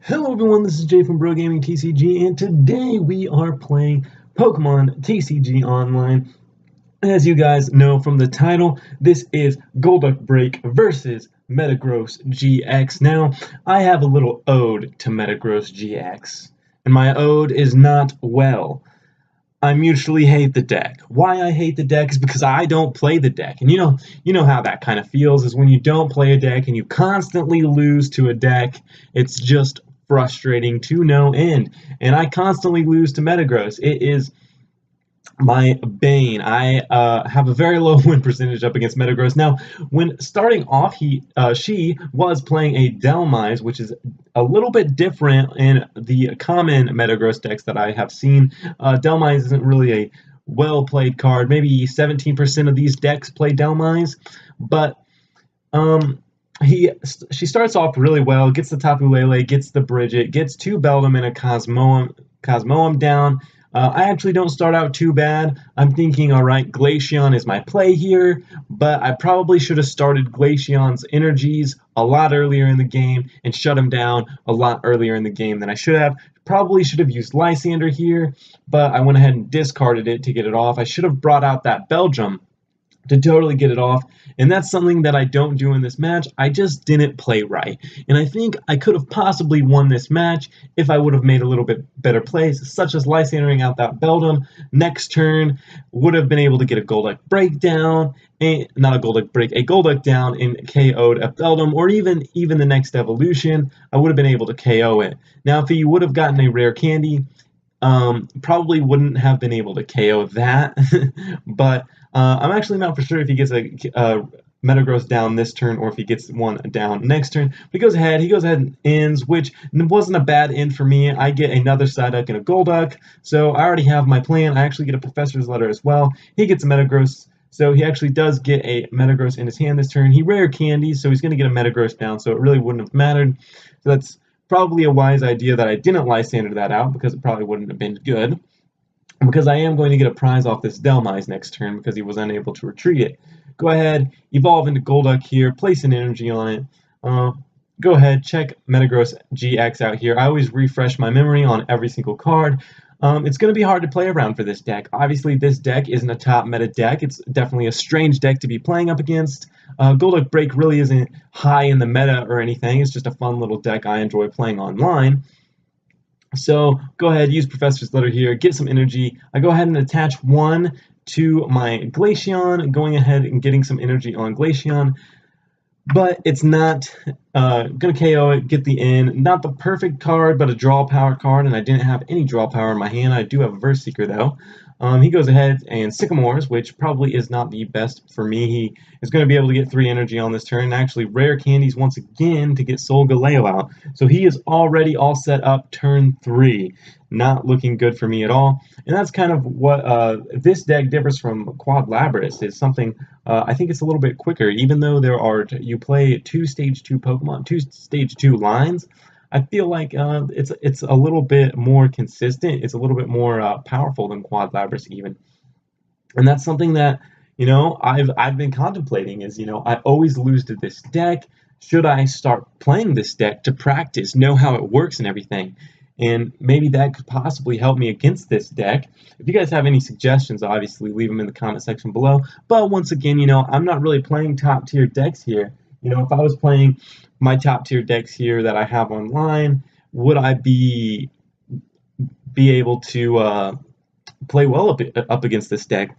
Hello everyone, this is Jay from Bro Gaming TCG, and today we are playing Pokemon TCG Online. As you guys know from the title, this is Golduck BREAK versus Metagross-GX. Now, I have a little ode to Metagross-GX, and my ode is not, well, I mutually hate the deck. Why I hate the deck is because I don't play the deck. And you know how that kind of feels, is when you don't play a deck and you constantly lose to a deck. It's just frustrating to no end. And I constantly lose to Metagross. It is my bane. I have a very low win percentage up against Metagross. Now, when starting off, she was playing a Dhelmise, which is a little bit different in the common Metagross decks that I have seen. Dhelmise isn't really a well-played card. Maybe 17% of these decks play Dhelmise, but she starts off really well, gets the Tapu Lele, gets the Bridget, gets two Beldum and a Cosmoem down. I actually don't start out too bad. I'm thinking, alright, Glaceon is my play here, but I probably should have started Glaceon's energies a lot earlier in the game and shut him down a lot earlier in the game than I should have. Probably should have used Lysandre here, but I went ahead and discarded it to get it off. I should have brought out that Beldum to totally get it off, and that's something that I don't do in this match. I just didn't play right, and I think I could have possibly won this match if I would have made a little bit better plays, such as Lysandering out that Beldum. Next turn, would have been able to get a Golduck breakdown, not a Golduck break, a Golduck down and KO'd a Beldum, or even the next evolution, I would have been able to KO it. Now, if he would have gotten a rare candy, probably wouldn't have been able to KO that, but I'm actually not for sure if he gets a Metagross down this turn or if he gets one down next turn. But he goes ahead and ends, which wasn't a bad end for me. I get another Psyduck and a Golduck, so I already have my plan. I actually get a Professor's Letter as well. He gets a Metagross, so he actually does get a Metagross in his hand this turn. He rare candies, so he's going to get a Metagross down, so it really wouldn't have mattered. So that's probably a wise idea that I didn't Lysander that out, because it probably wouldn't have been good. Because I am going to get a prize off this Dhelmise next turn because he was unable to retreat it. Go ahead, evolve into Golduck here, place an energy on it. Go ahead, check Metagross-GX out here. I always refresh my memory on every single card. It's going to be hard to play around for this deck. Obviously, this deck isn't a top meta deck. It's definitely a strange deck to be playing up against. Golduck BREAK really isn't high in the meta or anything. It's just a fun little deck I enjoy playing online. So go ahead, use Professor's Letter here, get some energy. I go ahead and attach one to my Glaceon, going ahead and getting some energy on Glaceon, but it's not going to KO it, get the in. Not the perfect card, but a draw power card, and I didn't have any draw power in my hand. I do have a Verse Seeker, though. He goes ahead and Sycamores, which probably is not the best for me. He is going to be able to get 3 energy on this turn, and actually rare candies once again to get Solgaleo out. So he is already all set up turn 3. Not looking good for me at all. And that's kind of what this deck differs from Quad Lapras, is something, I think it's a little bit quicker. Even though you play 2 stage 2 Pokemon, 2 stage 2 lines, I feel like it's a little bit more consistent. It's a little bit more powerful than Quad Lapras even, and that's something that I've been contemplating. Is I always lose to this deck. Should I start playing this deck to practice, know how it works and everything? And maybe that could possibly help me against this deck. If you guys have any suggestions, obviously leave them in the comment section below. But once again, I'm not really playing top tier decks here. If I was playing my top tier decks here that I have online, would I be able to play well up against this deck?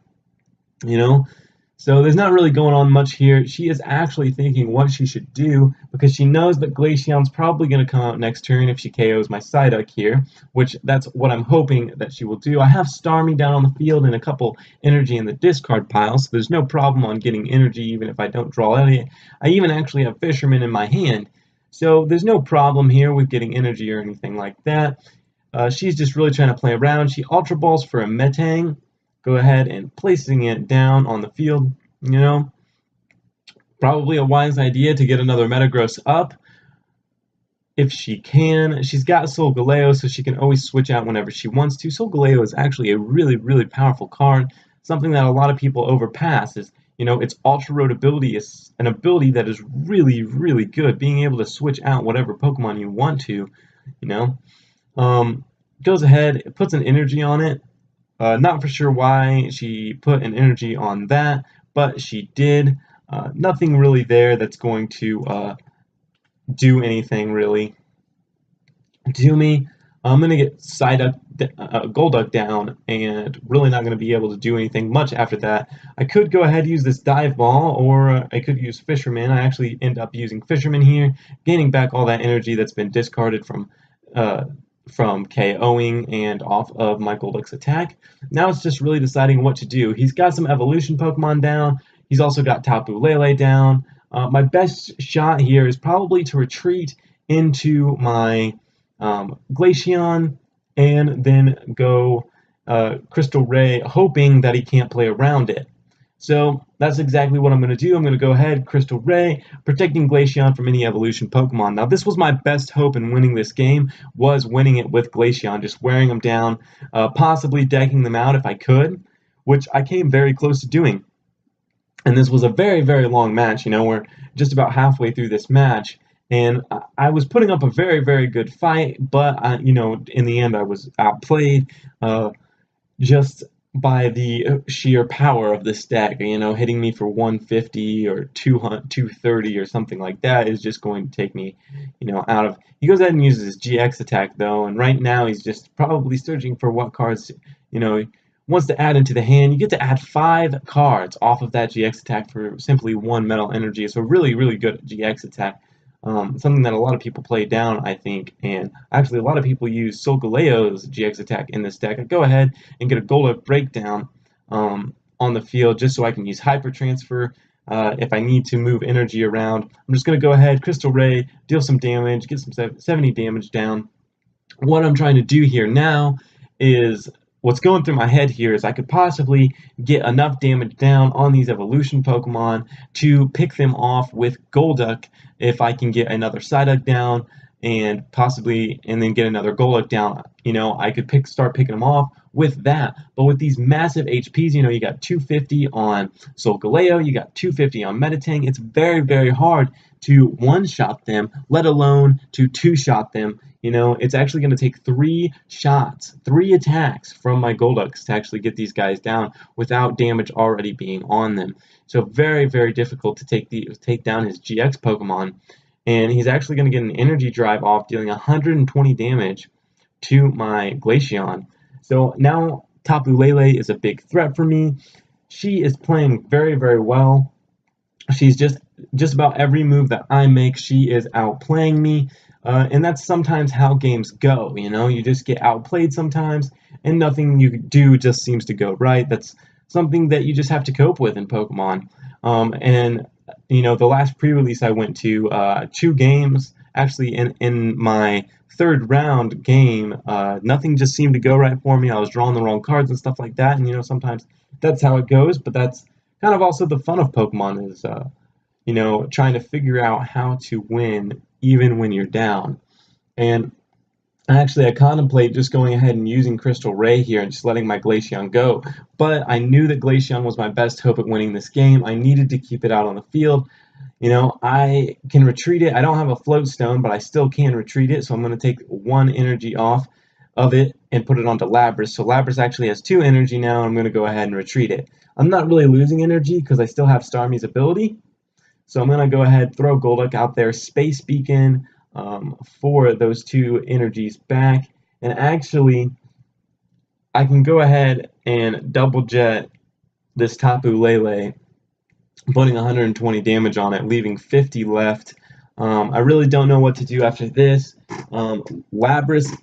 So there's not really going on much here. She is actually thinking what she should do, because she knows that Glaceon's probably going to come out next turn if she KOs my Psyduck here, which that's what I'm hoping that she will do. I have Starmie down on the field and a couple energy in the discard pile, so there's no problem on getting energy even if I don't draw any. I even actually have Fisherman in my hand, so there's no problem here with getting energy or anything like that. She's just really trying to play around. She Ultra Balls for a Metang. Go ahead and placing it down on the field, probably a wise idea to get another Metagross up if she can. She's got Solgaleo, so she can always switch out whenever she wants to. Solgaleo is actually a really, really powerful card, something that a lot of people overpass. Is its Ultra Road ability is an ability that is really, really good, being able to switch out whatever Pokemon you want to. you know. Goes ahead, puts an energy on it. Not for sure why she put an energy on that, but she did. Nothing really there that's going to do anything really to me. I'm going to get Psyduck, Golduck down, and really not going to be able to do anything much after that. I could go ahead and use this Dive Ball, or I could use Fisherman. I actually end up using Fisherman here, gaining back all that energy that's been discarded from KOing and off of my Golduck's attack. Now it's just really deciding what to do. He's got some evolution Pokemon down. He's also got Tapu Lele down. My best shot here is probably to retreat into my Glaceon and then go Crystal Ray, hoping that he can't play around it. So that's exactly what I'm going to do. I'm going to go ahead, Crystal Ray, protecting Glaceon from any evolution Pokemon. Now this was my best hope in winning this game, was winning it with Glaceon, just wearing them down, possibly decking them out if I could, which I came very close to doing. And this was a very, very long match, you know, we're just about halfway through this match. And I was putting up a very, very good fight, but, you know, in the end I was outplayed just by the sheer power of this deck. You know, hitting me for 150 or 230 or something like that is just going to take me, you know, out of... He goes ahead and uses his GX attack, though, and right now he's just probably searching for what cards, you know, he wants to add into the hand. You get to add 5 cards off of that GX attack for simply 1 metal energy. So really, really good GX attack. Something that a lot of people play down, I think, and actually a lot of people use Solgaleo's GX attack in this deck. I go ahead and get a Golduck breakdown on the field just so I can use Hyper Transfer if I need to move energy around. I'm just going to go ahead, Crystal Ray, deal some damage, get some 70 damage down. What I'm trying to do here now is... What's going through my head here is I could possibly get enough damage down on these evolution Pokemon to pick them off with Golduck if I can get another Psyduck down and then get another Golduck down. You know, I could start picking them off with that. But with these massive HPs, you know, you got 250 on Solgaleo, you got 250 on Meditang. It's very, very hard to one-shot them, let alone to two-shot them. You know, it's actually going to take 3 shots, 3 attacks from my Golducks to actually get these guys down without damage already being on them. So very, very difficult to take down his GX Pokemon. And he's actually going to get an energy drive off, dealing 120 damage to my Glaceon. So now Tapu Lele is a big threat for me. She is playing very, very well. She's just about every move that I make, she is outplaying me. And that's sometimes how games go, you know? You just get outplayed sometimes, and nothing you do just seems to go right. That's something that you just have to cope with in Pokemon. And, you know, the last pre-release I went to, 2 games, actually in my 3rd round game, nothing just seemed to go right for me. I was drawing the wrong cards and stuff like that, and, you know, sometimes that's how it goes, but that's kind of also the fun of Pokemon is, you know, trying to figure out how to win even when you're down. And actually I contemplate just going ahead and using Crystal Ray here and just letting my Glaceon go, but I knew that Glaceon was my best hope at winning this game. I needed to keep it out on the field. You know, I can retreat it. I don't have a Float Stone, but I still can retreat it, so I'm going to take 1 energy off of it and put it onto Lapras. So Lapras actually has 2 energy now, and I'm going to go ahead and retreat it. I'm not really losing energy because I still have Starmie's ability. So I'm going to go ahead, throw Golduck out there, Space Beacon for those 2 energies back. And actually, I can go ahead and double jet this Tapu Lele, putting 120 damage on it, leaving 50 left. I really don't know what to do after this. Lapras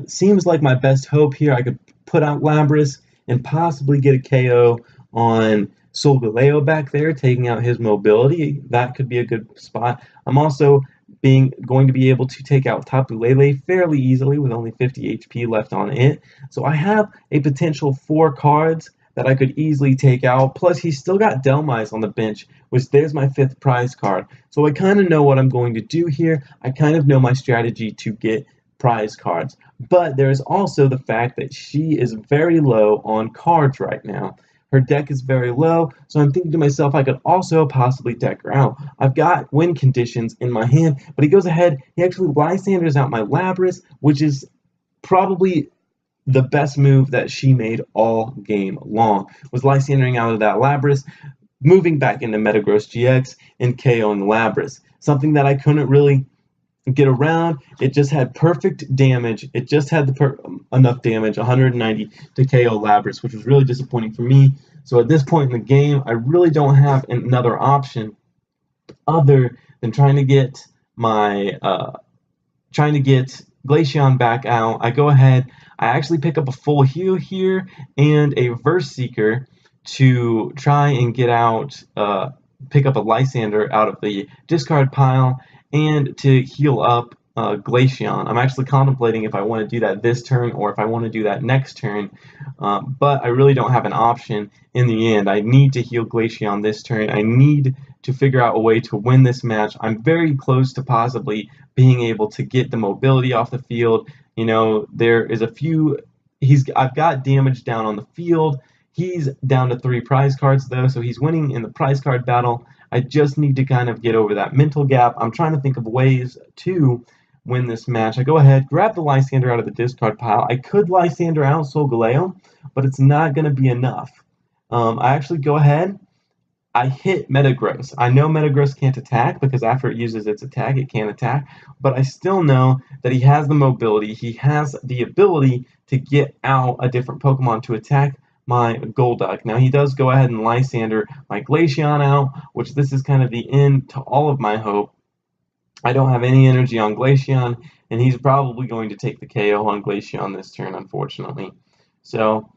seems like my best hope here. I could put out Lapras and possibly get a KO on Solgaleo back there, taking out his mobility. That could be a good spot. I'm also going to be able to take out Tapu Lele fairly easily with only 50 HP left on it. So I have a potential 4 cards that I could easily take out. Plus, he's still got Delmise on the bench, which there's my 5th prize card. So I kind of know what I'm going to do here. I kind of know my strategy to get prize cards. But there's also the fact that she is very low on cards right now. Her deck is very low, so I'm thinking to myself I could also possibly deck her out. I've got win conditions in my hand, but he goes ahead, he actually Lysanders out my Lapras, which is probably the best move that she made all game long, was Lysandering out of that Lapras, moving back into Metagross-GX and KOing the Lapras. Something that I couldn't really get around. It just had perfect damage. It just had enough damage, 190 to KO Lapras, which was really disappointing for me. So at this point in the game, I really don't have another option other than trying to get Glaceon back out. I go ahead, I actually pick up a full heal here and a Verse Seeker to try and get out, pick up a Lysandre out of the discard pile and to heal up Glaceon. I'm actually contemplating if I want to do that this turn or if I want to do that next turn, but I really don't have an option in the end. I need to heal Glaceon this turn. I need to figure out a way to win this match. I'm very close to possibly being able to get the mobility off the field. You know, there is a few, I've got damage down on the field. He's down to 3 prize cards though, so he's winning in the prize card battle. I just need to kind of get over that mental gap. I'm trying to think of ways to win this match. I go ahead, grab the Lysandre out of the discard pile. I could Lysandre out Solgaleo, but it's not going to be enough. I actually go ahead, I hit Metagross. I know Metagross can't attack because after it uses its attack, it can't attack, but I still know that he has the mobility. He has the ability to get out a different Pokemon to attack my Golduck. Now he does go ahead and Lysandre my Glaceon out, which this is kind of the end to all of my hope. I don't have any energy on Glaceon, and he's probably going to take the KO on Glaceon this turn, unfortunately. So,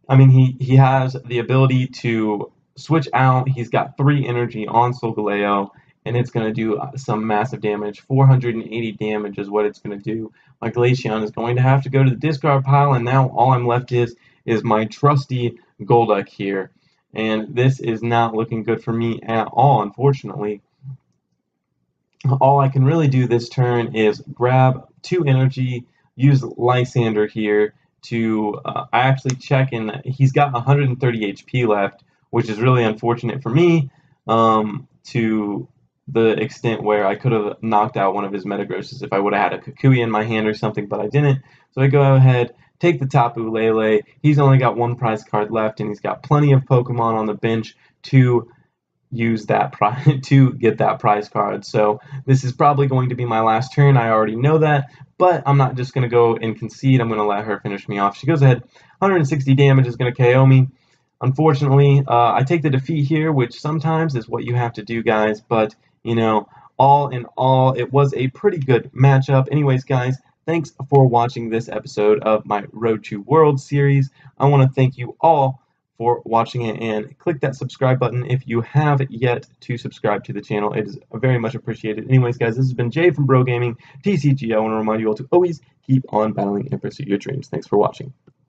I mean, he has the ability to switch out. He's got 3 energy on Solgaleo, and it's going to do some massive damage. 480 damage is what it's going to do. My Glaceon is going to have to go to the discard pile, and now all I'm left is my trusty Golduck here. And this is not looking good for me at all, unfortunately. All I can really do this turn is grab 2 energy, use Lysandre here to, I actually check in, he's got 130 HP left, which is really unfortunate for me, to the extent where I could have knocked out one of his Metagrosses if I would have had a Kukui in my hand or something, but I didn't. So I go ahead, take the Tapu Lele. He's only got 1 prize card left, and he's got plenty of Pokemon on the bench to use that to get that prize card. So this is probably going to be my last turn. I already know that, but I'm not just going to go and concede. I'm going to let her finish me off. She goes ahead, 160 damage is going to KO me. Unfortunately, I take the defeat here, which sometimes is what you have to do, guys, but you know, all in all, it was a pretty good matchup. Anyways, guys, thanks for watching this episode of my Road to World series. I want to thank you all for watching it, and click that subscribe button if you have yet to subscribe to the channel. It is very much appreciated. Anyways, guys, this has been Jay from Bro Gaming TCG. I want to remind you all to always keep on battling and pursue your dreams. Thanks for watching.